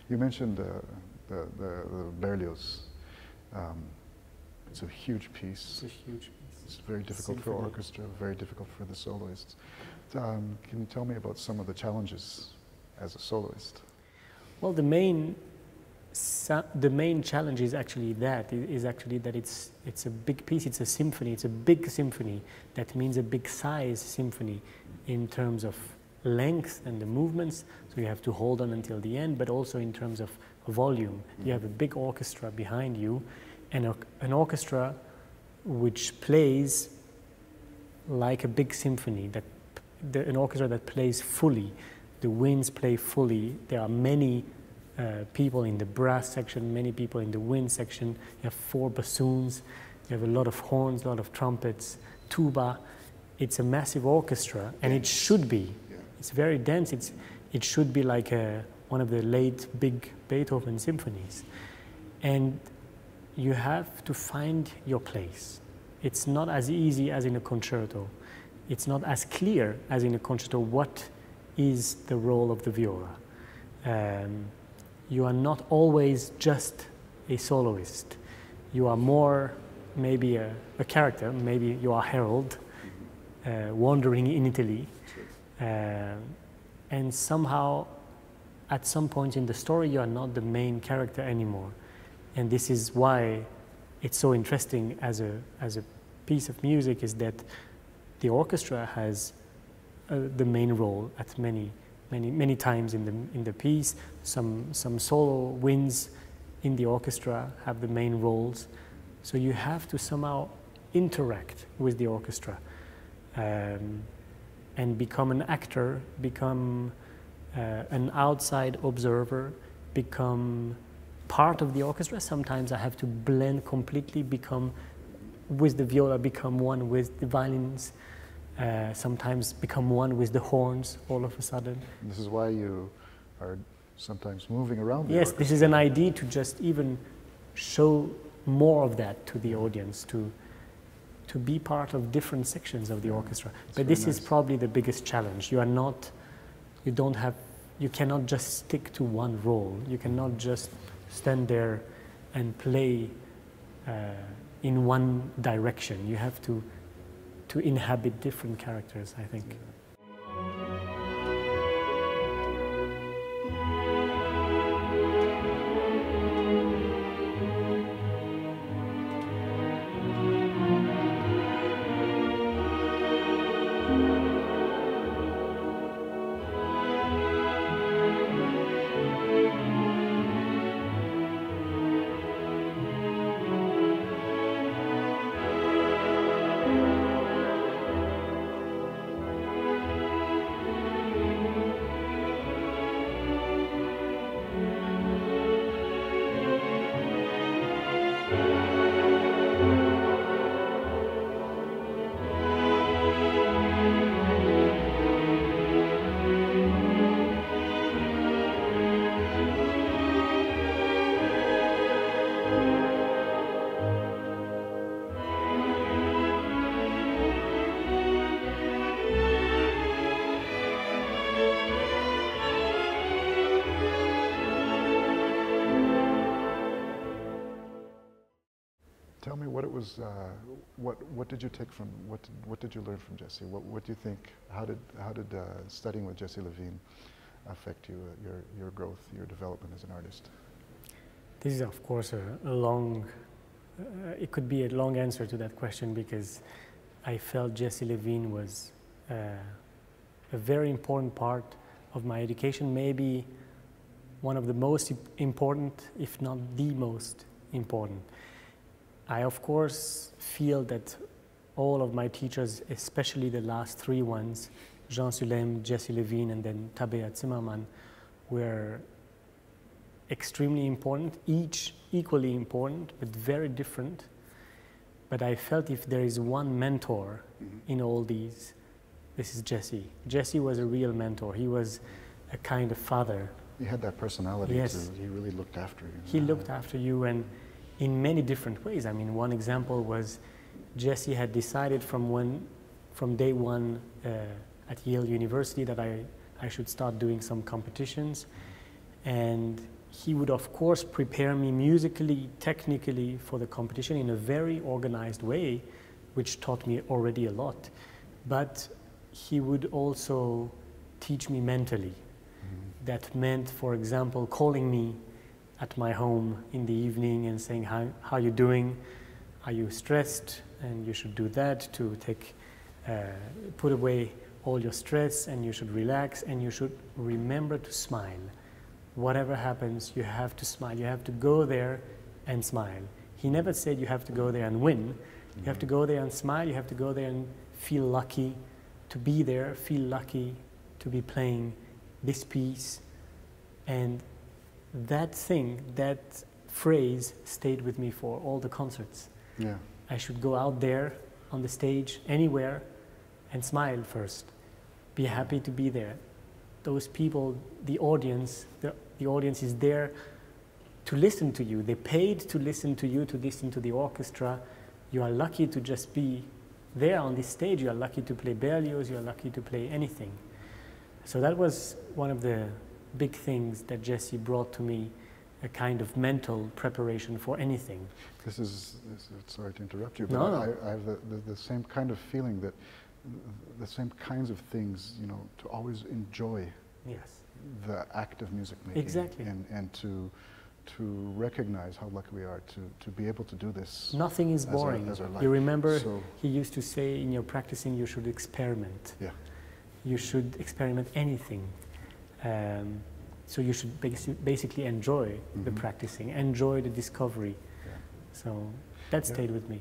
You mentioned the Berlioz. It's a huge piece. It's a huge piece. It's very difficult for orchestra, very difficult for the soloists. Can you tell me about some of the challenges as a soloist? Well, the main challenge is actually that it's a big piece. It's a symphony. It's a big symphony. That means a big size symphony in terms of length and the movements. So you have to hold on until the end, but also in terms of volume. Mm-hmm. You have a big orchestra behind you, and an orchestra which plays like a big symphony, an orchestra that plays fully. The winds play fully. There are many people in the brass section, many people in the wind section. You have 4 bassoons, you have a lot of horns, a lot of trumpets, tuba. It's a massive orchestra, and it should be. Yeah. It's very dense. It should be like one of the late big Beethoven symphonies. And you have to find your place. It's not as easy as in a concerto. It's not as clear as in a concerto what is the role of the viola. You are not always just a soloist. You are more maybe a character. Maybe you are Harold, wandering in Italy. And somehow, at some point in the story, you are not the main character anymore. And this is why it's so interesting as a piece of music, is that the orchestra has the main role at many times in the piece. Some solo winds in the orchestra have the main roles. So you have to somehow interact with the orchestra and become an actor, become an outside observer, become part of the orchestra. Sometimes I have to blend completely, become with the viola, become one with the violins, sometimes become one with the horns all of a sudden. And this is why you are sometimes moving around the Yes, orchestra. this is an idea to just even show more of that to the audience, to be part of different sections of the orchestra. But this is probably the biggest challenge. You cannot just stick to one role. You cannot just stand there and play in one direction. You have to inhabit different characters, I think. Tell me what it was. What did you take from? What did you learn from Jesse? What do you think? How did studying with Jesse Levine affect you, your growth, your development as an artist? This is, of course, a long. It could be a long answer to that question, because I felt Jesse Levine was a very important part of my education. Maybe one of the most important, if not the most important. I, of course, feel that all of my teachers, especially the last 3 ones, Jean Sulem, Jesse Levine, and then Tabea Zimmermann, were extremely important, each equally important, but very different. But I felt if there is one mentor in all these, this is Jesse. Jesse was a real mentor. He was a kind of father. He had that personality. Yes. Too. He really looked after you. He looked after you, and in many different ways. I mean, one example was Jesse had decided from day one at Yale University that I should start doing some competitions, and he would, of course, prepare me musically, technically for the competition in a very organized way, which taught me already a lot. But he would also teach me mentally. That meant, for example, calling me at my home in the evening and saying, how are you doing? Are you stressed? And you should do that to put away all your stress, and you should relax, and you should remember to smile. Whatever happens, you have to smile. You have to go there and smile. He never said you have to go there and win. You have to go there and smile. You have to go there and feel lucky to be there, feel lucky to be playing this piece. And that thing, that phrase stayed with me for all the concerts. Yeah. I should go out there on the stage, anywhere, and smile first. Be happy to be there. Those people, the audience is there to listen to you. They paid to listen to you, to listen to the orchestra. You are lucky to just be there on this stage. You are lucky to play Berlioz. You are lucky to play anything. So that was one of the big things that Jesse brought to me, a kind of mental preparation for anything. Sorry to interrupt you, but no. I have the same kind of feeling, that the same kinds of things, you know, to always enjoy the act of music making. Exactly. And to recognize how lucky we are to be able to do this. Nothing is boring. As our life. You remember, he used to say, in your practicing, you should experiment. Yeah. You should experiment anything. So you should basically enjoy the practicing, enjoy the discovery. Yeah. So that stayed with me.